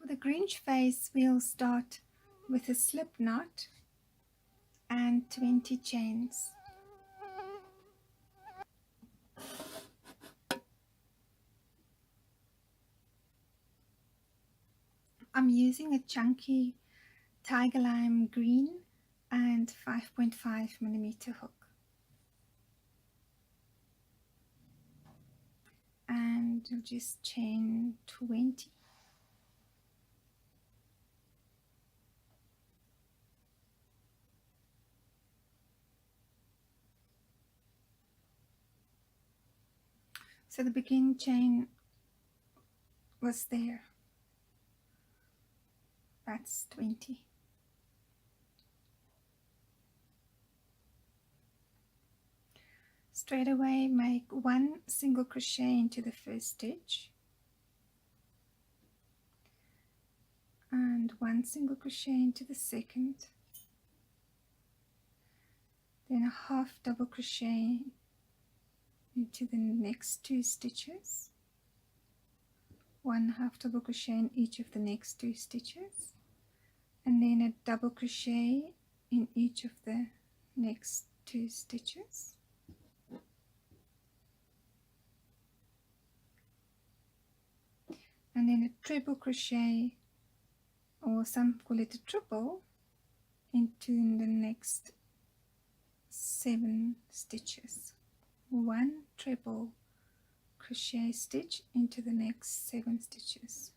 the Grinch face, we'll start with a slip knot and 20 chains. I'm using a chunky tiger lime green and 5.5mm hook, and we'll just chain 20. So the beginning chain was there, that's 20. Straight away make 1 single crochet into the first stitch and 1 single crochet into the second, then a half double crochet into the next 2 stitches, 1 half double crochet in each of the next 2 stitches, and then a double crochet in each of the next 2 stitches. And then a treble crochet, or some call it a triple, into the next 7 stitches. 1 treble crochet stitch into the next 7 stitches.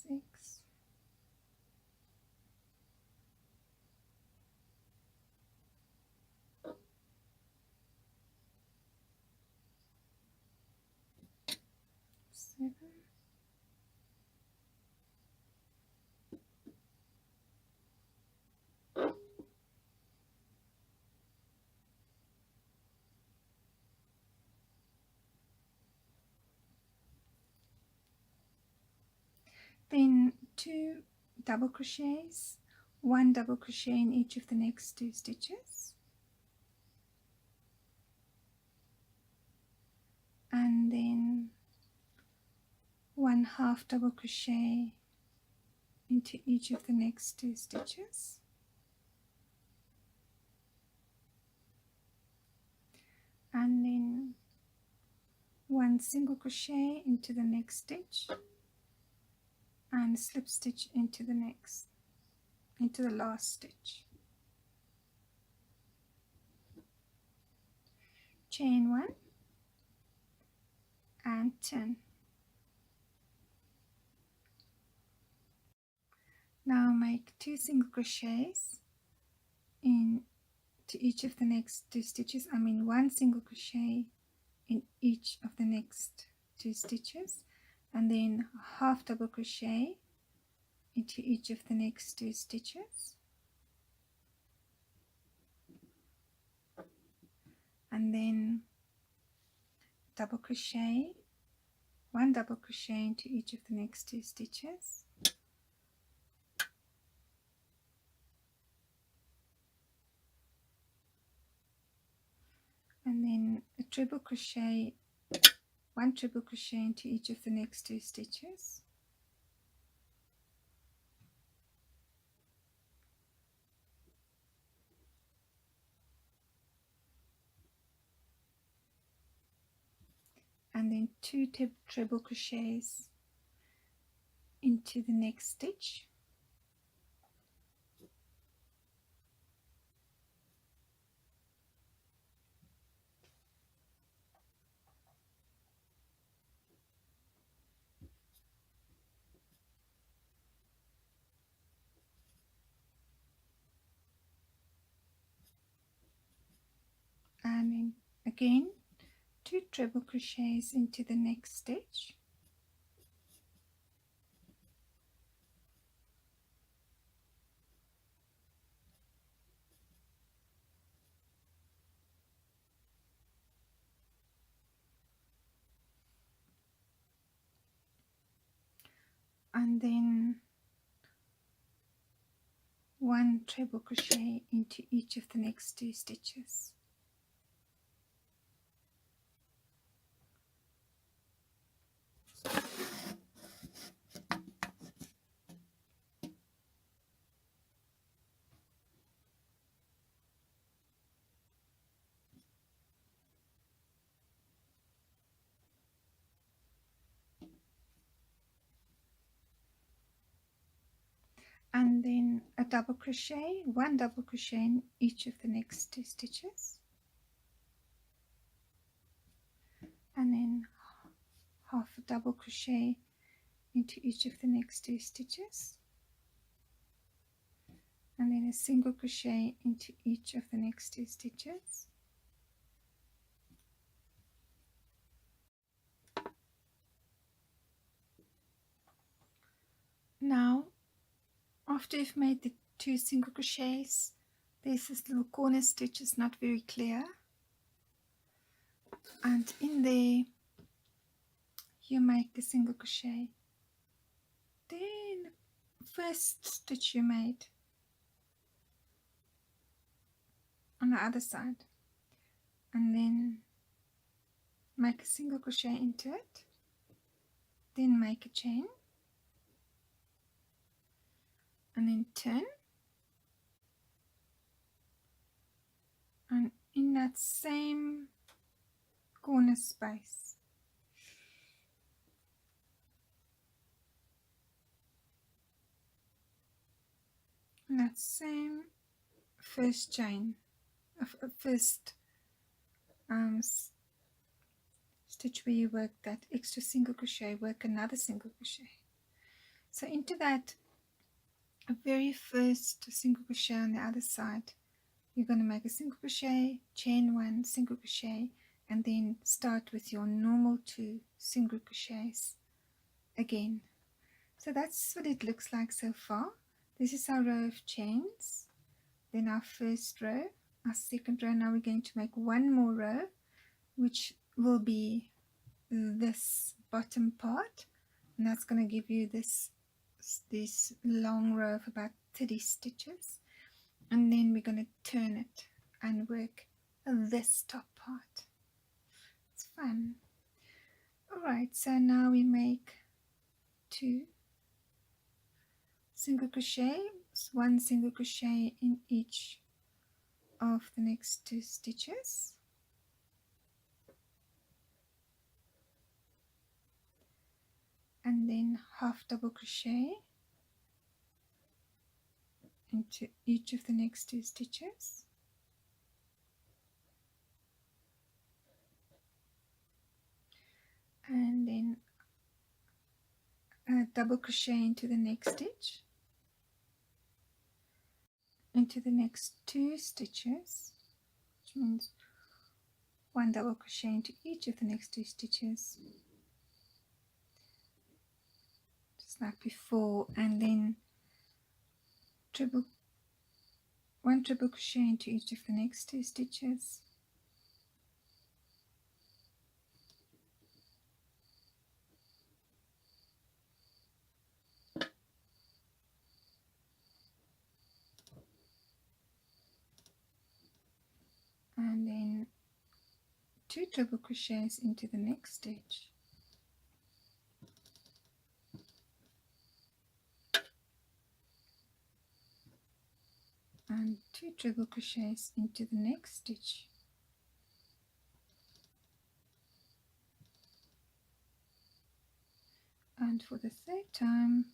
Six, 7, 2 double crochets, 1 double crochet in each of the next 2 stitches, and then 1 half double crochet into each of the next 2 stitches, and then 1 single crochet into the next stitch and slip stitch into the last stitch. Chain 1 and turn. Now make 2 single crochets into each of the next 2 stitches. 1 single crochet in each of the next 2 stitches, and then half double crochet into each of the next 2 stitches, and then double crochet, 1 double crochet into each of the next 2 stitches, and then a treble crochet, 1 treble crochet into each of the next 2 stitches, and then 2 treble crochets into the next stitch, and then again 2 treble crochets into the next stitch, and then 1 treble crochet into each of the next 2 stitches. And then a double crochet, 1 double crochet in each of the next 2 stitches, and then half a double crochet into each of the next 2 stitches, and then a single crochet into each of the next 2 stitches. Now, after you've made the 2 single crochets, there's this little corner stitch, it's not very clear, and in there you make a single crochet, then first stitch you made on the other side, and then make a single crochet into it, then make a chain, and then turn, and in that same corner space in that same first chain, first stitch where you work that extra single crochet, work another single crochet. So into that very first single crochet on the other side, you're going to make a single crochet, chain 1, single crochet, and then start with your normal 2 single crochets again. So that's what it looks like so far. This is our row of chains, then our first row, our second row. Now we're going to make 1 more row, which will be this bottom part, and that's going to give you this long row of about 30 stitches, and then we're going to turn it and work this top part. It's fun. Alright, so now we make 2 single crochets, 1 single crochet in each of the next 2 stitches, and then half double crochet into each of the next 2 stitches, and then a double crochet into the next stitch, into the next 2 stitches, which means 1 double crochet into each of the next 2 stitches, just like before, and then 1 triple crochet into each of the next 2 stitches, and then 2 triple crochets into the next stitch, and 2 triple crochets into the next stitch, and for the third time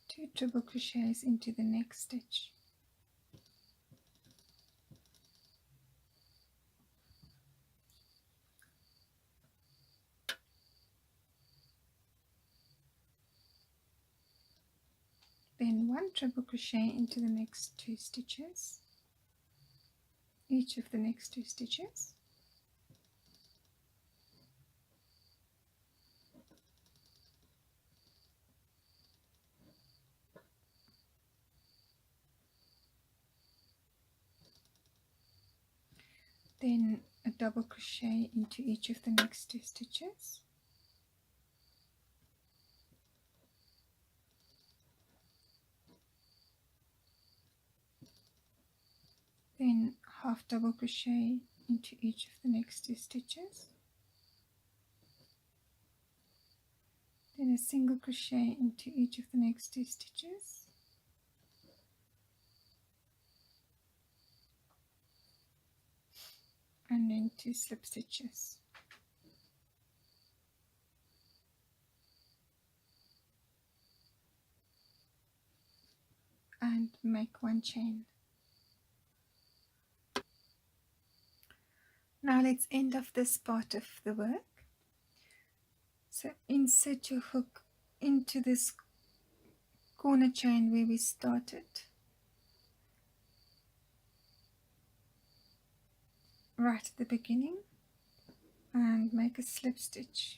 2 triple crochets into the next stitch, then 1 triple crochet into the next 2 stitches, each of the next 2 stitches, then a double crochet into each of the next 2 stitches, then half double crochet into each of the next 2 stitches, then a single crochet into each of the next 2 stitches, and then 2 slip stitches. And make 1 chain. Now let's end off this part of the work. So insert your hook into this corner chain where we started, right at the beginning, and make a slip stitch,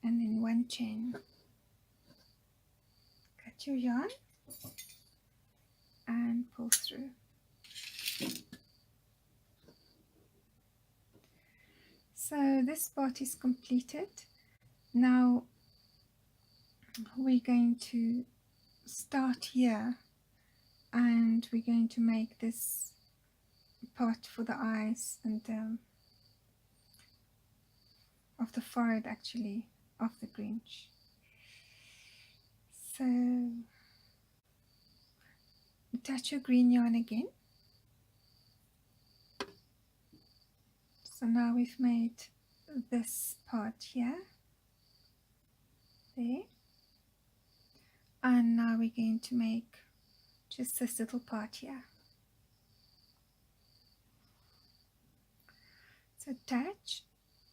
and then 1 chain. Cut your yarn and pull through. So this part is completed. Now we're going to start here, and we're going to make this part for the eyes and of the forehead, actually, of the Grinch. So attach your green yarn again. So now we've made this part here, there, and now we're going to make just this little part here. So attach,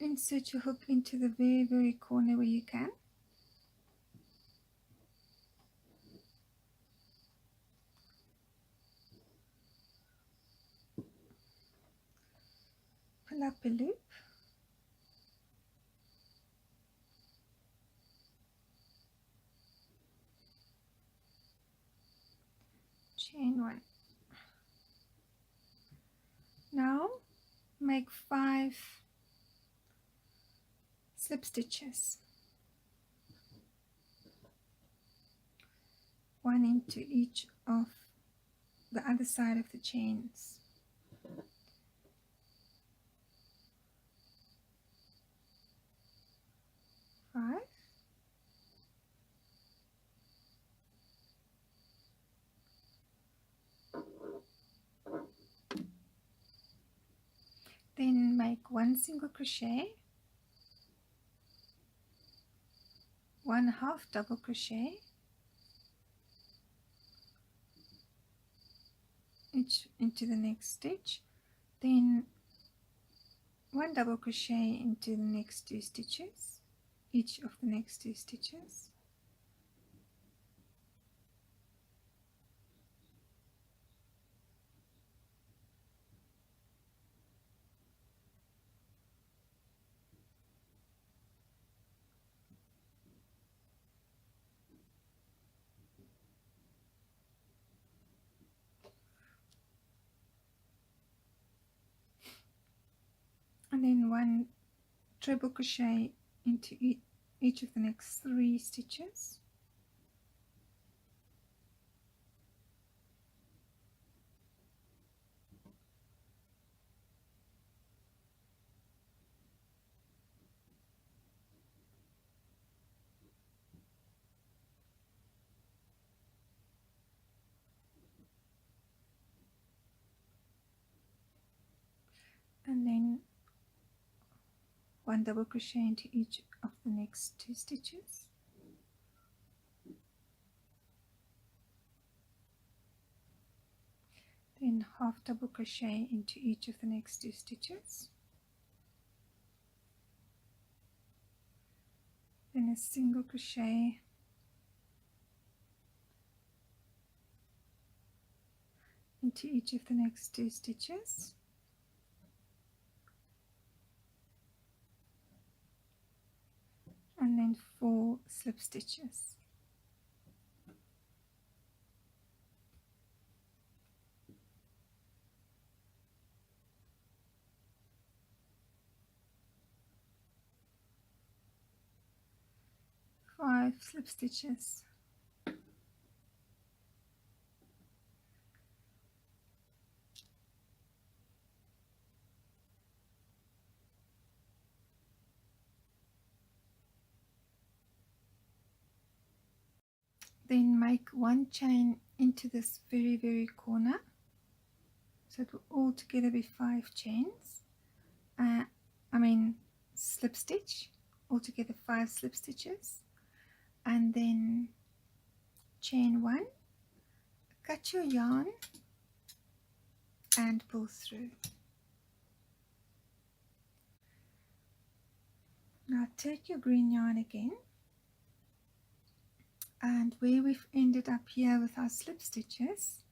insert your hook into the very corner where you can. Pull up a loop, chain 1. Now make 5 slip stitches, 1 into each of the other side of the chains. 5, then make 1 single crochet, 1 half double crochet each into the next stitch, then 1 double crochet into the next 2 stitches, each of the next 2 stitches, and then 1 treble crochet into each of the next 3 stitches, and then 1 double crochet into each of the next 2 stitches, then half double crochet into each of the next 2 stitches, then a single crochet into each of the next 2 stitches, and then 4 slip stitches. Five slip stitches. Then make one chain into this very corner, so it will all together be 5 chains. Slip stitch, altogether 5 slip stitches, and then chain 1, cut your yarn and pull through. Now take your green yarn again, and where we've ended up here with our slip stitches,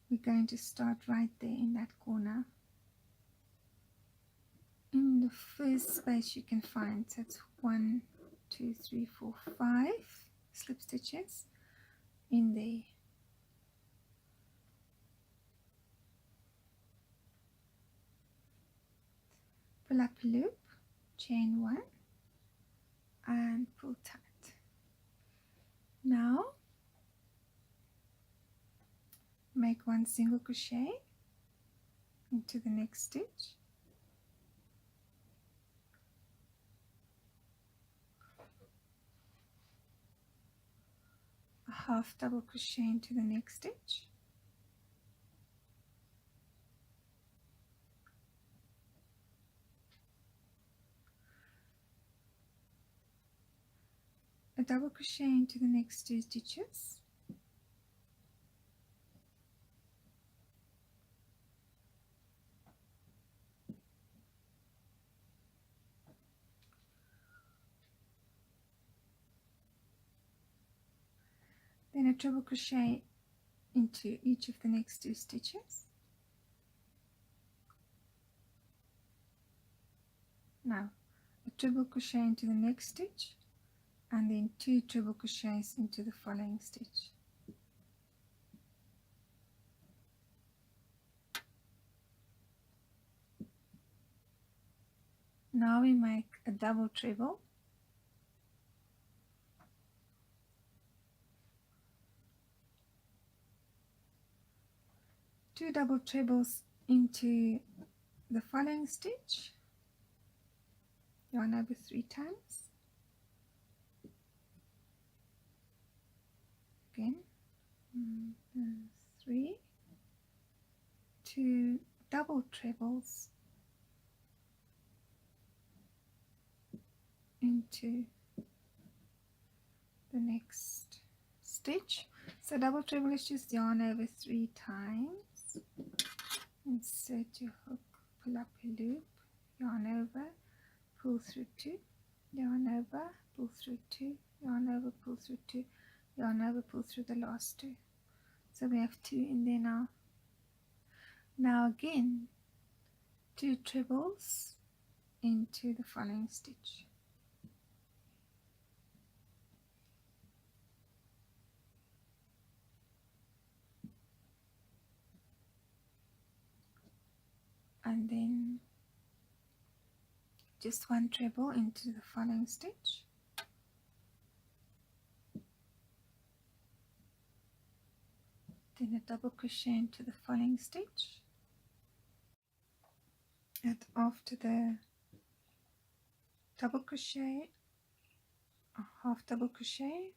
we're going to start right there in that corner, in the first space you can find. So it's 1, 2, 3, 4, 5 slip stitches in there. Pull up a loop, chain 1 and pull tight. Now make 1 single crochet into the next stitch, a half double crochet into the next stitch, a double crochet into the next 2 stitches, then a treble crochet into each of the next 2 stitches. Now a treble crochet into the next stitch, and then 2 treble crochets into the following stitch. Now we make a double treble, two double trebles into the following stitch, yarn over 3 times, again 3, 2 double trebles into the next stitch. So double treble is just yarn over 3 times, insert your hook, pull up a loop, yarn over, pull through 2, yarn over, pull through 2, yarn over, pull through 2, yarn over, pull through the last 2. So we have 2 in there now. Now again 2 trebles into the following stitch. And then just 1 treble into the following stitch, then a double crochet into the following stitch, and after the double crochet, a half double crochet,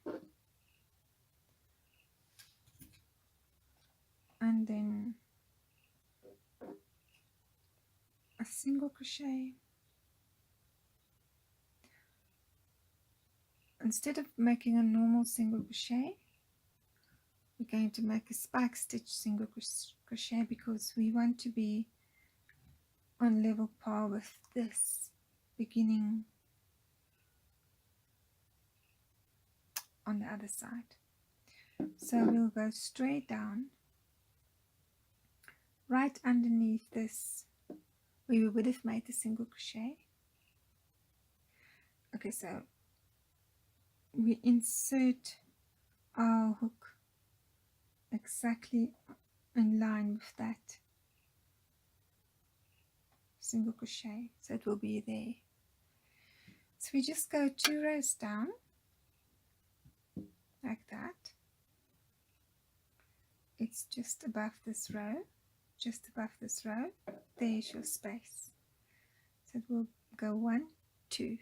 and then a single crochet. Instead of making a normal single crochet, we're going to make a spike stitch single crochet, because we want to be on level par with this beginning on the other side. So we'll go straight down right underneath this where we would have made the single crochet. Okay, so we insert our hook exactly in line with that single crochet, so it will be there. So we just go 2 rows down like that. It's just above this row, just above this row. There's your space. So it will go 1, 2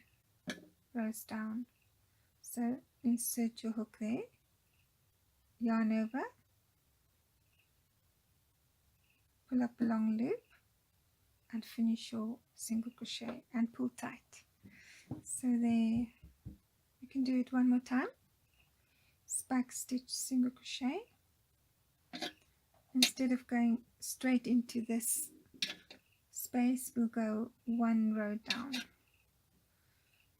rows down. So insert your hook there, yarn over, pull up a long loop and finish your single crochet and pull tight. So there, you can do it one more time. Back stitch, single crochet. Instead of going straight into this space, we'll go one row down.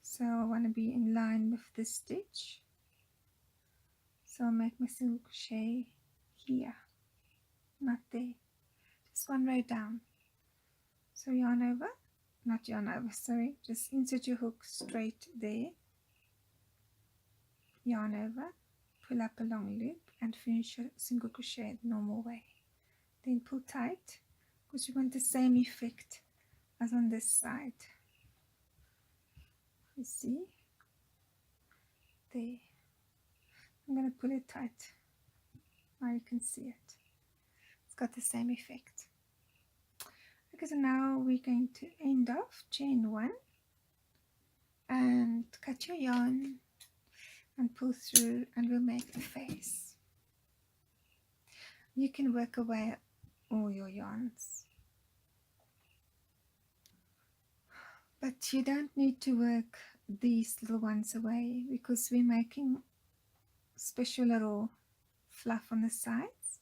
So I want to be in line with this stitch. So I'll make my single crochet here, not there. Just one row down. So yarn over, not yarn over, sorry, just insert your hook straight there, yarn over, pull up a long loop and finish your single crochet the normal way. Then pull tight because you want the same effect as on this side. You see? There. I'm going to pull it tight. Now you can see it. It's got the same effect. Okay, so now we're going to end off chain 1 and cut your yarn and pull through, and we'll make a face. You can work away all your yarns, but you don't need to work these little ones away because we're making special little fluff on the sides.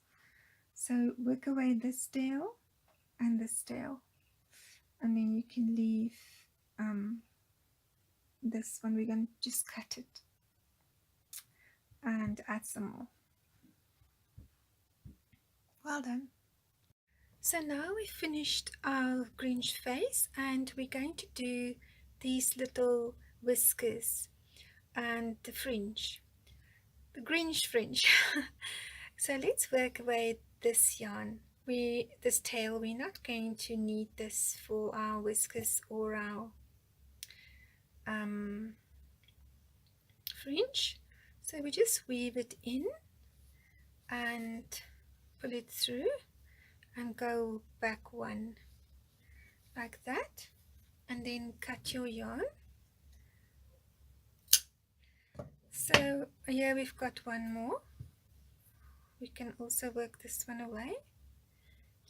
So work away this tail and this tail, and then you can leave this one. We're going to just cut it and add some more. Well done. So now we've finished our Grinch face, and we're going to do these little whiskers and the fringe, the Grinch fringe. So let's work away this yarn. This tail, we're not going to need this for our whiskers or our fringe. So we just weave it in and pull it through and go back one like that, and then cut your yarn. So here we've got one more. We can also work this one away.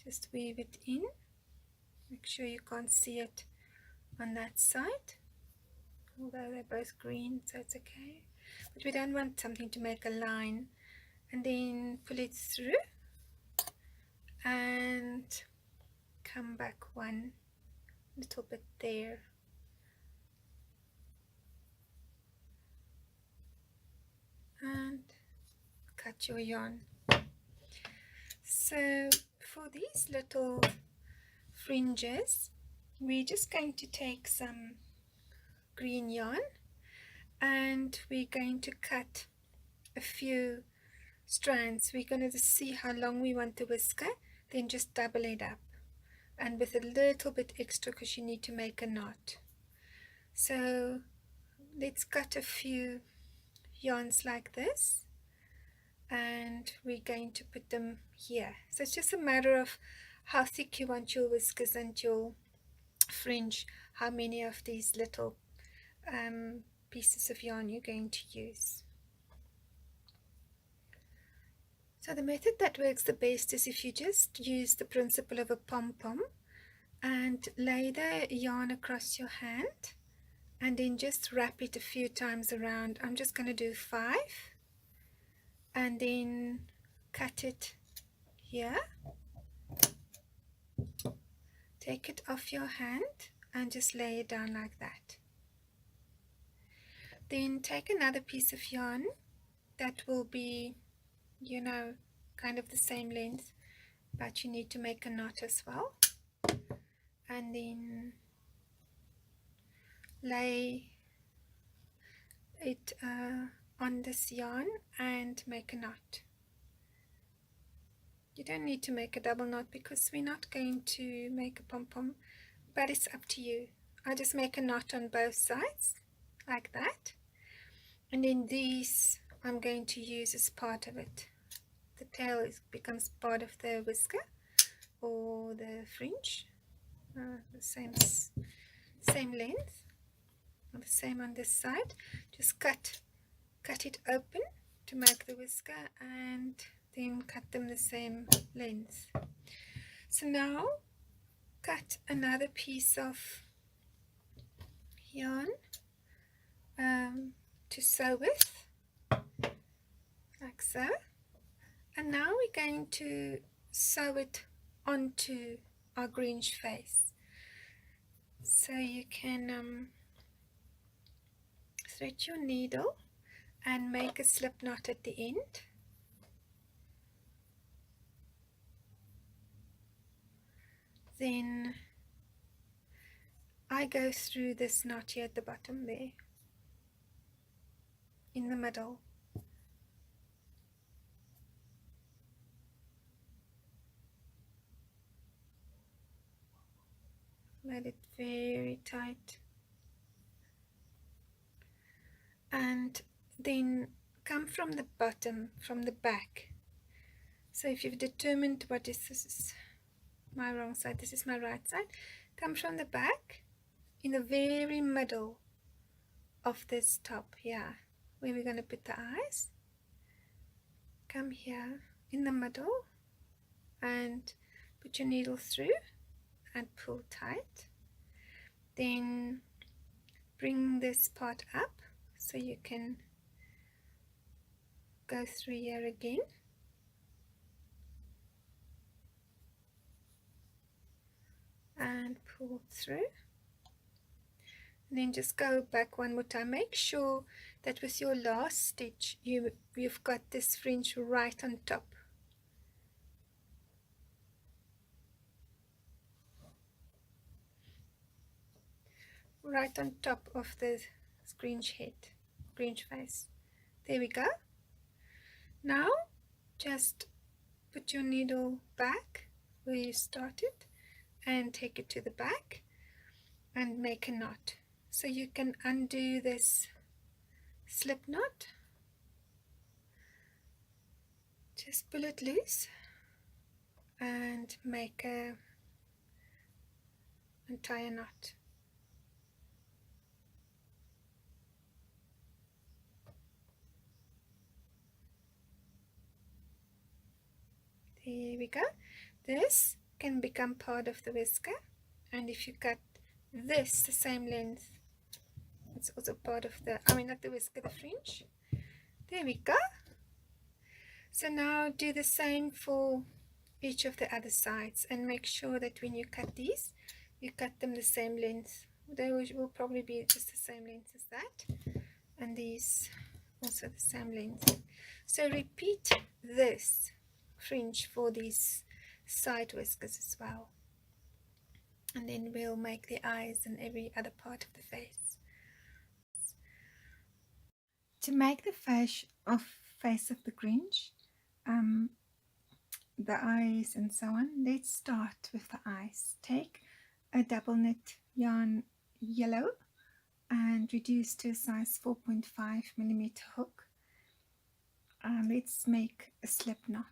Just weave it in. Make sure you can't see it on that side, although they're both green, so it's okay. But we don't want something to make a line. And then pull it through and come back one little bit there. And cut your yarn. So for these little fringes, we're just going to take some green yarn and we're going to cut a few strands. We're going to see how long we want the whisker, then just double it up, and with a little bit extra because you need to make a knot. So let's cut a few yarns like this, and we're going to put them here. So it's just a matter of how thick you want your whiskers and your fringe, how many of these little pieces of yarn you're going to use. So the method that works the best is if you just use the principle of a pom-pom and lay the yarn across your hand and then just wrap it a few times around. I'm just going to do 5 and then cut it here. Take it off your hand and just lay it down like that. Then take another piece of yarn that will be, you know, kind of the same length, but you need to make a knot as well, and then lay it on this yarn and make a knot. You don't need to make a double knot because we're not going to make a pom-pom, but it's up to you. I just make a knot on both sides like that, and then these I'm going to use as part of it. The tail becomes part of the whisker or the fringe, the same length, or the same on this side. Just cut cut it open to make the whisker, and then cut them the same length. So now cut another piece of yarn to sew with, like so, and now we're going to sew it onto our Grinch face. So you can thread your needle and make a slip knot at the end. Then I go through this knot here at the bottom there, in the middle. Let it very tight. And then come from the bottom, from the back. So if you've determined what is this, is my wrong side, this is my right side, come from the back in the very middle of this top here, where we're going to put the eyes. Come here in the middle and put your needle through and pull tight. Then bring this part up so you can go through here again. And pull through. And then just go back one more time. Make sure that with your last stitch you've got this fringe right on top. Right on top of the Grinch head, Grinch face. There we go. Now just put your needle back where you started and take it to the back and make a knot. So you can undo this slip knot. Just pull it loose and make a entire knot. There we go. This can become part of the whisker, and if you cut this the same length, it's also part of the, not the whisker, the fringe. There we go. So now do the same for each of the other sides, and make sure that when you cut these, you cut them the same length. They will probably be just the same length as that, and these also the same length. So repeat this fringe for these side whiskers as well, and then we'll make the eyes and every other part of the face. To make the face of the Grinch, the eyes and so on, let's start with the eyes. Take a double knit yarn yellow and reduce to a size 4.5mm hook. Let's make a slip knot.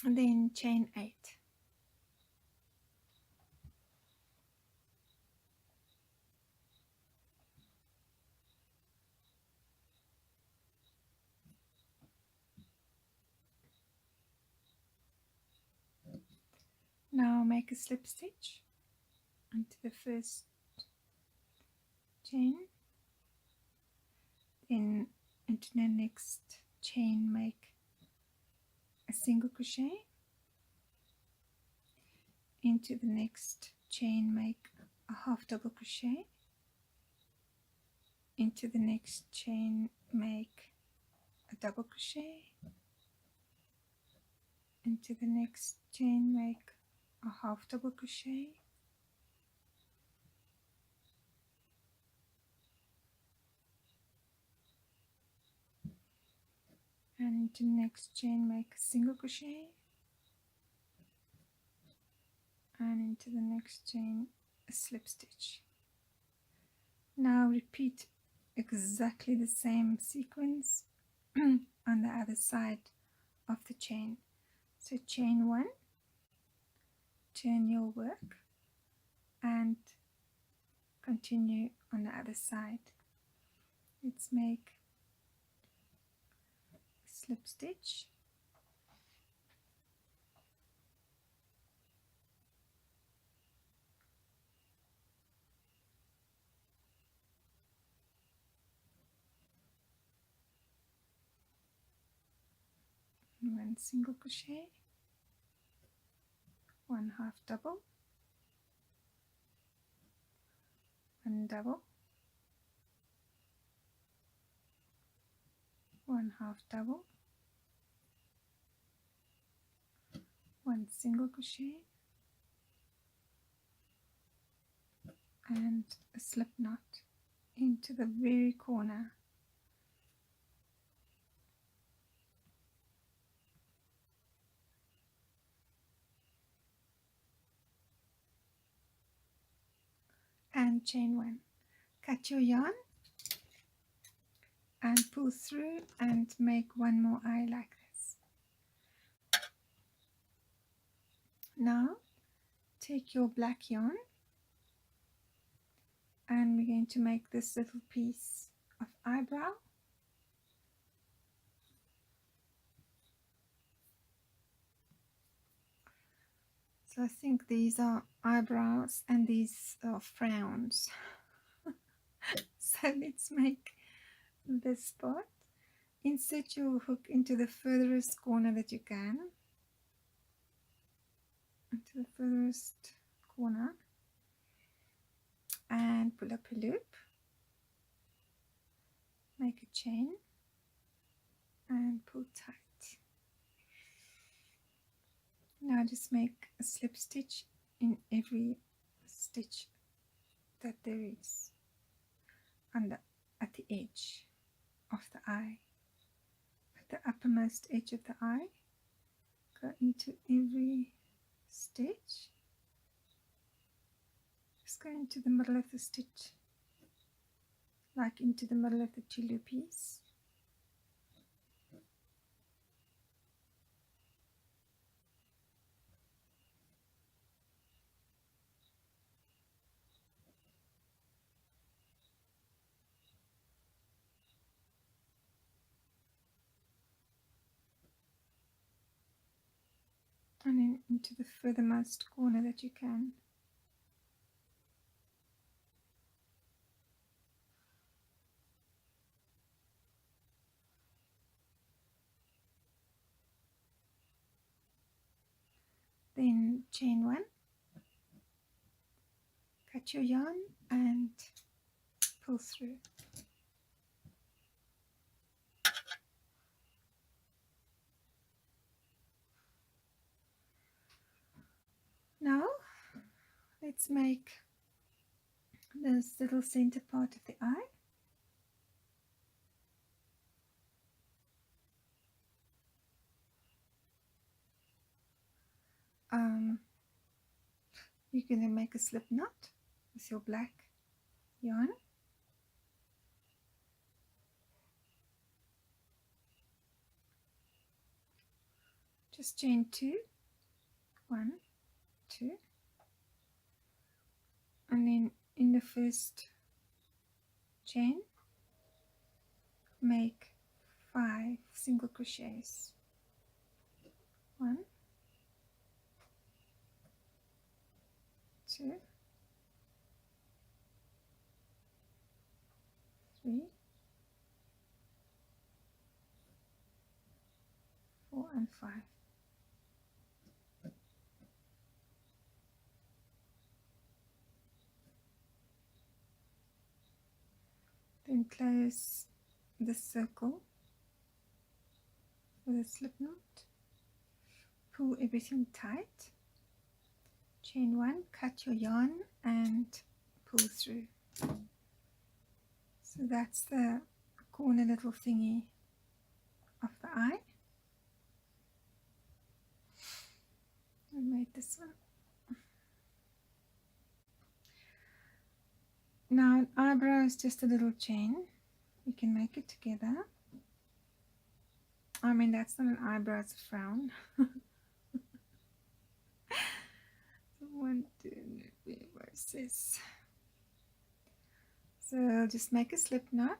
And then chain 8. Now make a slip stitch into the first chain, then into the next chain make a single crochet, into the next chain make a half double crochet, into the next chain make a double crochet, into the next chain make a half double crochet, and into the next chain make a single crochet, and into the next chain a slip stitch. Now repeat exactly the same sequence on the other side of the chain. So chain 1, turn your work and continue on the other side. Let's make a slip stitch. One single crochet, one half double, one double, one half double, one single crochet, and a slip knot into the very corner. And chain one. Cut your yarn and pull through and make one more eye like this. Now take your black yarn and we're going to make this little piece of eyebrow. So I think these are eyebrows and these are frowns. So let's make this part. Insert your hook into the furthest corner that you can. Into the furthest corner. And pull up a loop. Make a chain. And pull tight. Now just make a slip stitch in every stitch that there is at the edge of the eye, at the uppermost edge of the eye. Go into every stitch. Just go into the middle of the stitch, like into the middle of the two loopies. And then into the furthermost corner that you can. Then chain one, cut your yarn and pull through. Now let's make this little center part of the eye. You're going to make a slip knot with your black yarn. Just chain 2, 1, 2, and then in the first chain make 5 single crochets. 1, 2, 3, 4 and 5. Then close the circle with a slip knot. Pull everything tight. Chain 1, cut your yarn and pull through. So that's the corner little thingy of the eye. I made this one. Now an eyebrow is just a little chain. We can make it together. I mean, that's not an eyebrow, it's a frown. 1, 2, 3, 4, 6. So I'll just make a slip knot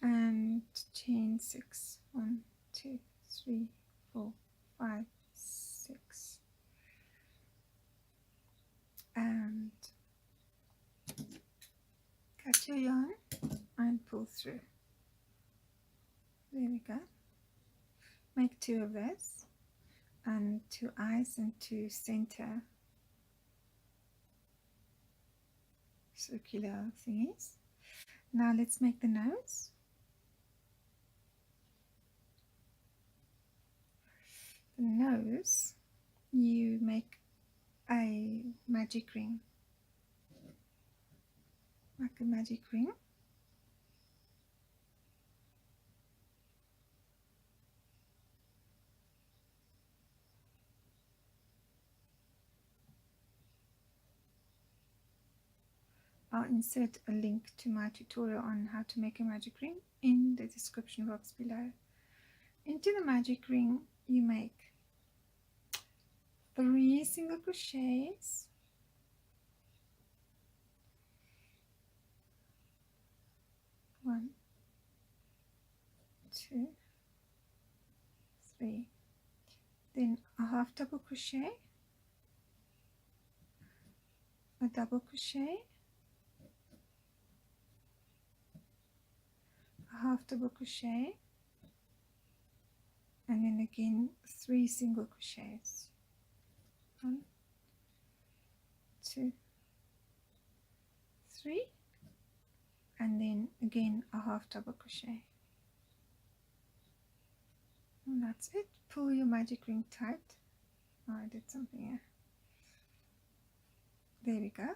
and chain 6. 1, 2, 3, 4, 5, 6, and cut your yarn and pull through. There we go. Make 2 of those, and 2 eyes and 2 center circular thingies. Now let's make the nose. The nose, you make a magic ring, like a magic ring. I'll insert a link to my tutorial on how to make a magic ring in the description box below. Into the magic ring you make 3 single crochets, 1, 2, 3, then a half double crochet, a double crochet, a half double crochet, and then again 3 single crochets. 1, 2, 3, and then again a half double crochet. And that's it. Pull your magic ring tight. Oh, I did something here. There we go.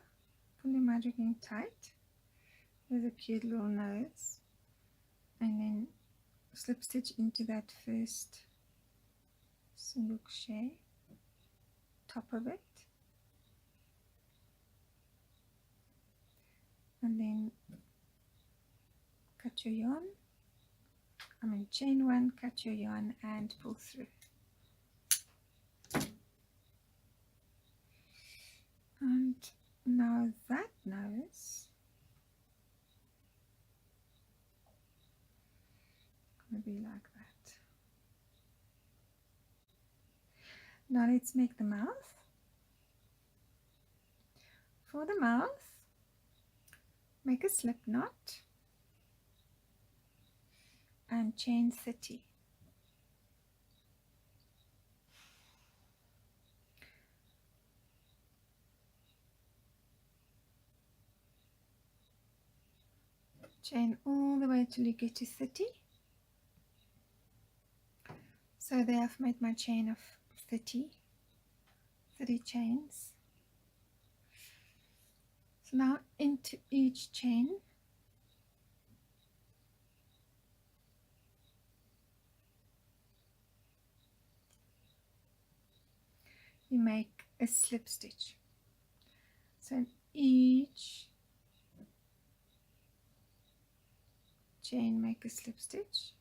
Pull your magic ring tight. There's a cute little nose, and then slip stitch into that first single crochet, top of it, and then cut your yarn. Chain 1, cut your yarn and pull through. And now that nose gonna be like that. Now let's make the mouth. For the mouth, make a slip knot and chain 30. Chain all the way till you get to 30. So there I've made my chain of 30 chains. So now into each chain you make a slip stitch. So in each chain make a slip stitch.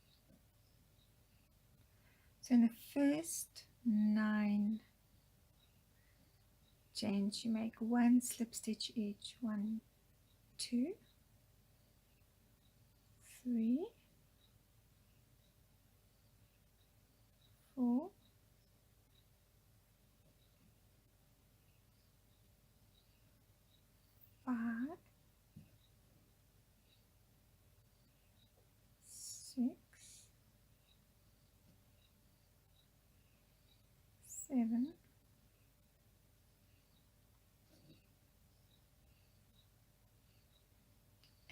So in the first 9 chains you make 1 slip stitch each. 1, 2, 3, 4, 5, 6, 7,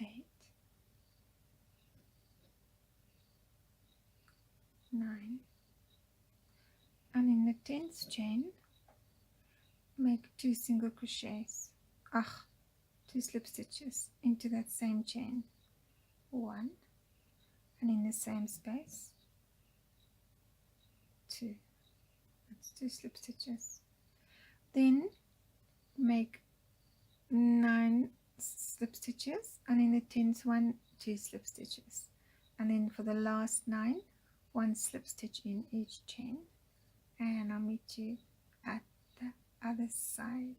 8, 9, and in the 10th chain make 2 single crochets, 2 slip stitches into that same chain, 1, and in the same space 2, that's 2 slip stitches. Then make 9 slip stitches, and in the 10th one 2 slip stitches, and then for the last 9 1 slip stitch in each chain, and I'll meet you at the other side.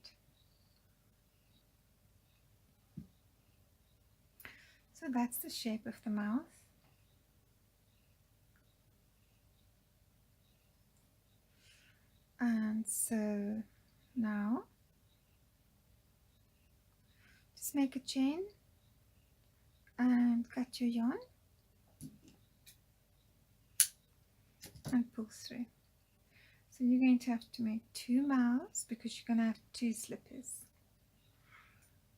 So that's the shape of the mouth. And so now just make a chain and cut your yarn and pull through. So you're going to have to make 2 mouths because you're going to have 2 slippers.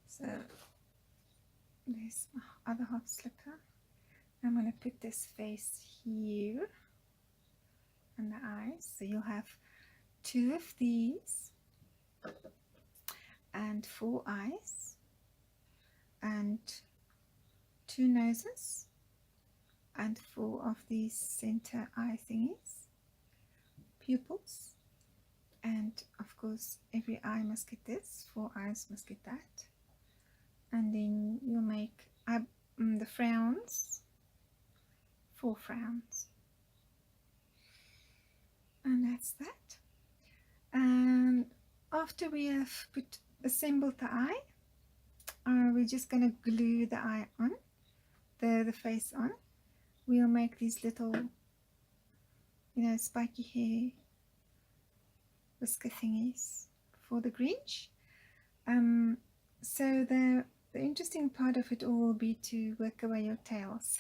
So there's my other half slipper. I'm going to put this face here and the eyes. So you'll have 2 of these and 4 eyes and 2 noses and 4 of these center eye thingies, pupils, and of course every eye must get this, 4 eyes must get that, and then you'll make the frowns, 4 frowns, and that's that. And after we have assembled the eye, we're just going to glue the eye on, the face on. We'll make these little, spiky hair whisker thingies for the Grinch. So the interesting part of it all will be to work away your tails,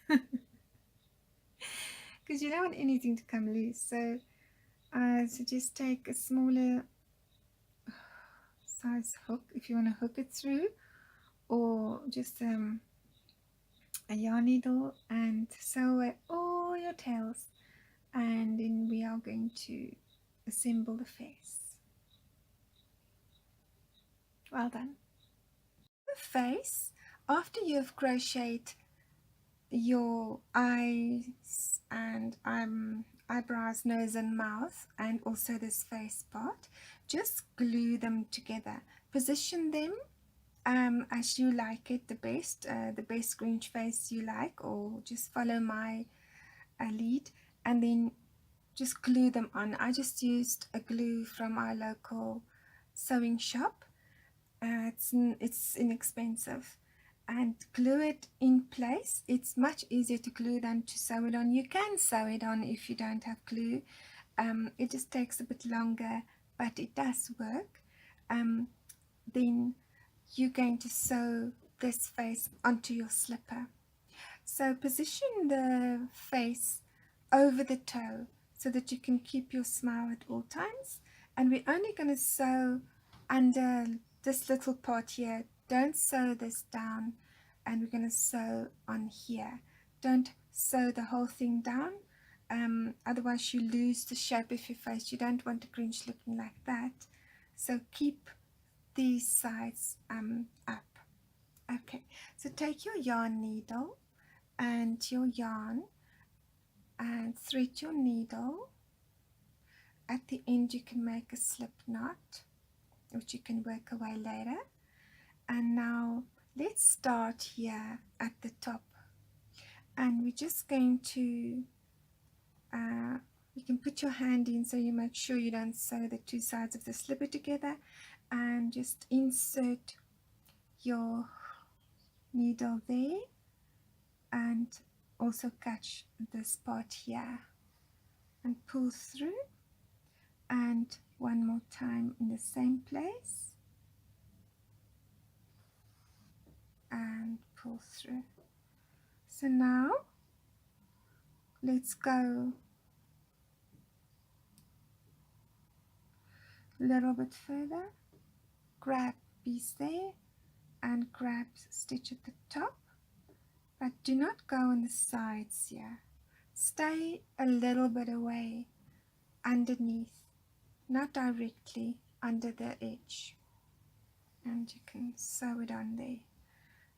because you don't want anything to come loose. So just take a smaller size hook if you want to hook it through, or just a yarn needle, and sew away all your tails, and then we are going to assemble the face. Well done. The face, after you have crocheted your eyes and eyebrows, nose and mouth, and also this face part, just glue them together. Position them as you like it the best Grinch face you like, or just follow my lead, and then just glue them on. I just used a glue from our local sewing shop. It's inexpensive, and glue it in place. It's much easier to glue than to sew it on. You can sew it on if you don't have glue. It just takes a bit longer, but it does work. Then you're going to sew this face onto your slipper. So position the face over the toe so that you can keep your smile at all times. And we're only going to sew under this little part here. Don't sew this down, and we're going to sew on here. Don't sew the whole thing down, otherwise you lose the shape of your face. You don't want a Grinch looking like that. So keep these sides up. Okay, so take your yarn needle and your yarn and thread your needle. At the end you can make a slip knot, which you can work away later. And now let's start here at the top, and we're just going to you can put your hand in so you make sure you don't sew the 2 sides of the slipper together, and just insert your needle there, and also catch this part here and pull through, and one more time in the same place and pull through. So now let's go a little bit further, grab piece there and grab stitch at the top, but do not go on the sides here. Stay a little bit away underneath, not directly under the edge, and you can sew it on there.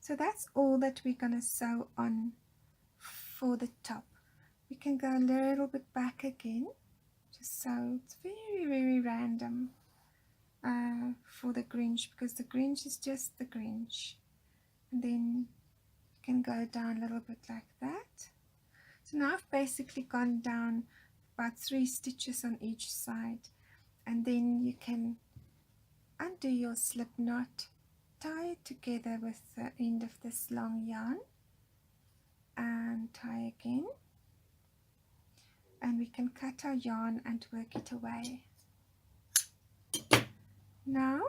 So that's all that we're going to sew on for the top. We can go a little bit back again, just so it's very random for the Grinch, because the Grinch is just the Grinch. And then you can go down a little bit like that. So now I've basically gone down about 3 stitches on each side, and then you can undo your slip knot tie it together with the end of this long yarn and tie again, and we can cut our yarn and work it away. Now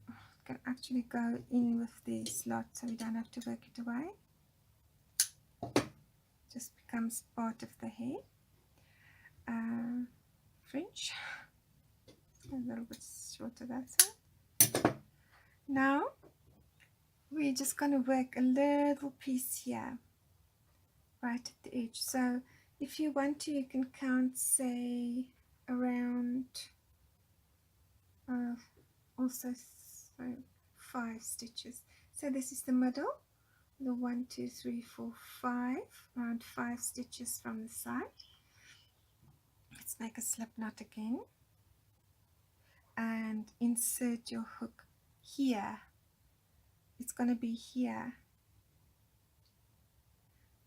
I can actually go in with the slot so we don't have to work it away. Just becomes part of the hair. Fringe, a little bit shorter that side. Now we're just going to work a little piece here right at the edge. So if you want to, you can count, say, around also so 5 stitches. So this is the middle, the 1, 2, 3, 4, 5, around 5 stitches from the side. Let's make a slip knot again and insert your hook here. It's going to be here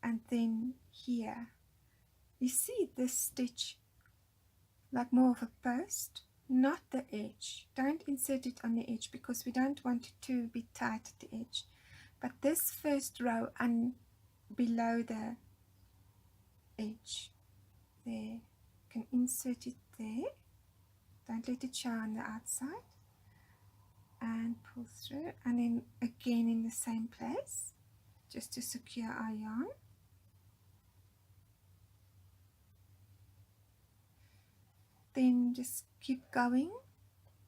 and then here. You see this stitch like more of a post, not the edge. Don't insert it on the edge because we don't want it to be tight at the edge. But this first row and below the edge, there, you can insert it there. Don't let it show on the outside. And pull through, and then again in the same place, just to secure our yarn. Then just keep going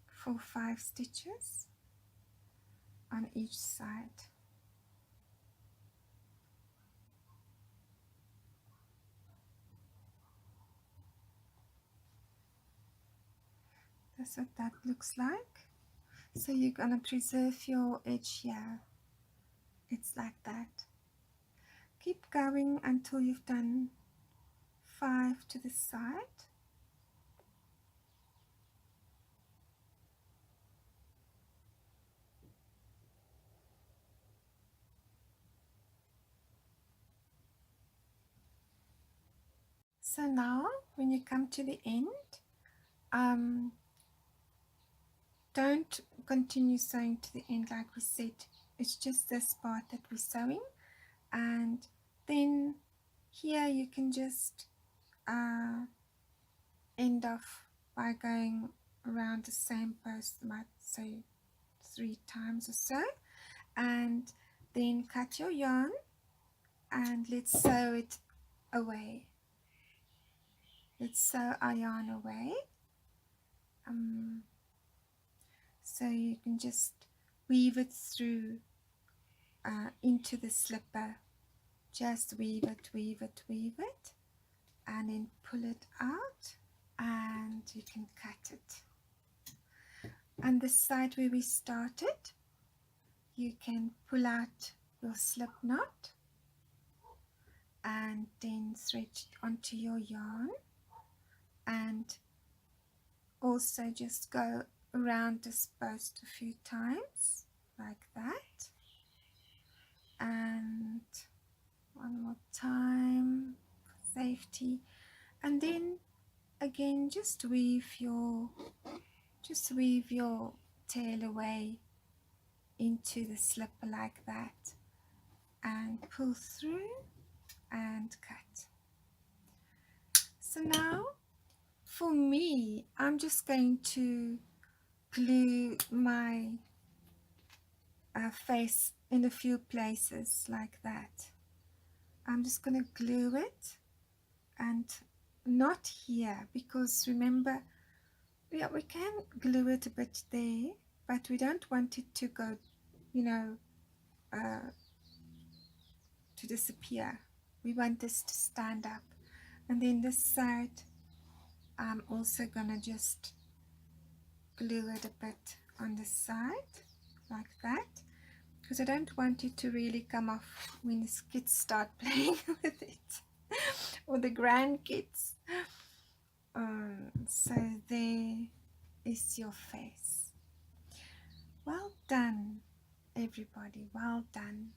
for 5 stitches on each side. That's what that looks like. So you're going to preserve your edge here. It's like that. Keep going until you've done 5 to the side. So now when you come to the end, don't continue sewing to the end like we said. It's just this part that we're sewing, and then here you can just end off by going around the same post, might say 3 times or so, and then cut your yarn and let's sew it away. Let's sew our yarn away. So you can just weave it through into the slipper. Just weave it, weave it, weave it, and then pull it out, and you can cut it. And the side where we started, you can pull out your slip knot and then thread it onto your yarn, and also just go around this post a few times like that, and one more time for safety, and then again just weave your tail away into the slipper like that, and pull through and cut. So now for me, I'm just going to glue my face in a few places like that. I'm just going to glue it, and not here, because remember, yeah, we can glue it a bit there, but we don't want it to go, you know, to disappear. We want this to stand up. And then this side, I'm also gonna just glue it a bit on the side like that, because I don't want it to really come off when the kids start playing with it or the grandkids. So there is your face. Well done, everybody, well done.